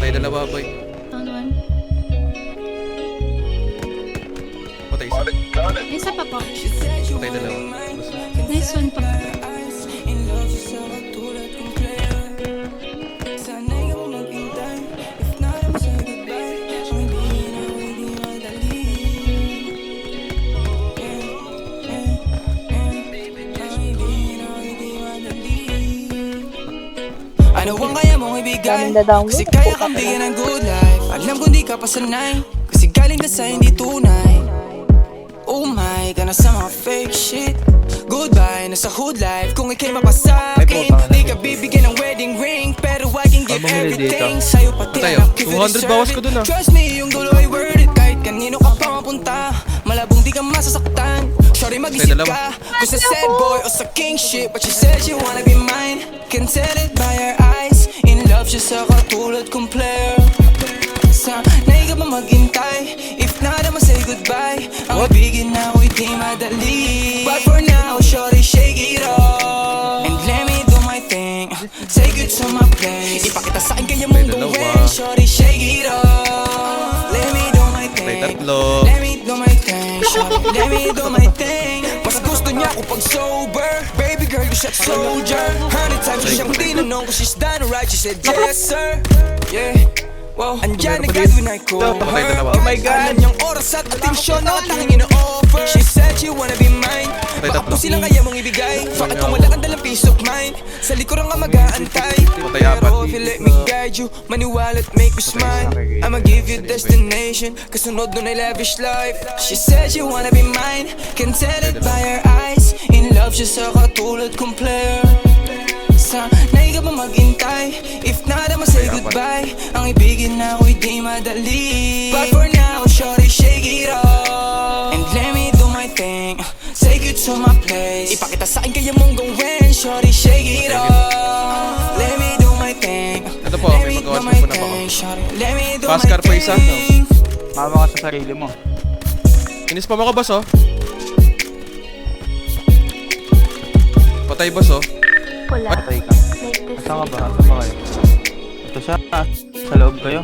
Patay dalawa, boy. Down one. Patay isa. Isa pa po. Patay dalawa. Nice one po. Ano ang kaya mong ibigay? Kasi kaya kang bigyan ng good life. Alam kong di ka pasanay, kasi galing ka sa hindi tunay. Oh my, ka na sa mga fake shit. Goodbye, nasa hood life. Kung ikay mapasakin, di ka bibigyan ng wedding ring, pero I can give everything sa'yo pati Patay, anak if you 200 deserve bawas it. ko dun, ah. Trust me, yung dulo ay worth it. Kahit kanino ka pa mapunta, malabong di ka masasaktan. Sorry mag-isip ka kung sa sad boy o sa king shit, but she said she wanna be mine. Can tell it by her eyes. In love siya sa katulad kong player. Sana'y ka ba maghintay? If not, I'ma say goodbye. Ang ibigin na ako'y di madali. But for now, shorty, shake it off and let me do my thing. Take you to my place. Ipakita sa'kin kaya mong gawin. Shorty, shake it off. Let me do my thing. Tatlo. Let me do my thing. Shorty, let me do my thing. Mas gusto niya ako pag sober. Baby girl, you shot soldier. 100 times siya kung tinanong ko she's done right. She said yes sir. Yeah. Wow, andyan na gagawin ko. Oh my God, alam niyang oras at atensyon na tanging ino-offer. She said she wanna be mine. Baka po silang kaya mong ibigay. Bakit kung wala kang dalang peace of mind? Sa likuran ka mag-aantay. Pero if you let me guide you, maniwala at make me smile. I'ma give you destination, kasunod nun ay lavish life. She said she wanna be mine. Can tell it by her eyes. In love siya sa katulad kong player. Sana'y ka ba maghintay? If not, I'ma say goodbye. Ang ibigin na ako'y di madali. But for now, shorty, shake it off and let me do my thing. Take you to my place. Ipakita sa'kin kaya mong gawin. Shorty, shake it off. Let me do my thing. Ito po, may magawas po na ako. Let me do my Pascar po isa. thing. Mama ka sa sarili mo. Inis pa mo ka, boss, oh. Patay, boss, oh. Wala. Patay ka. Like this. Saan ka ba? Saan ba kayo? Ito siya. Sa loob kayo.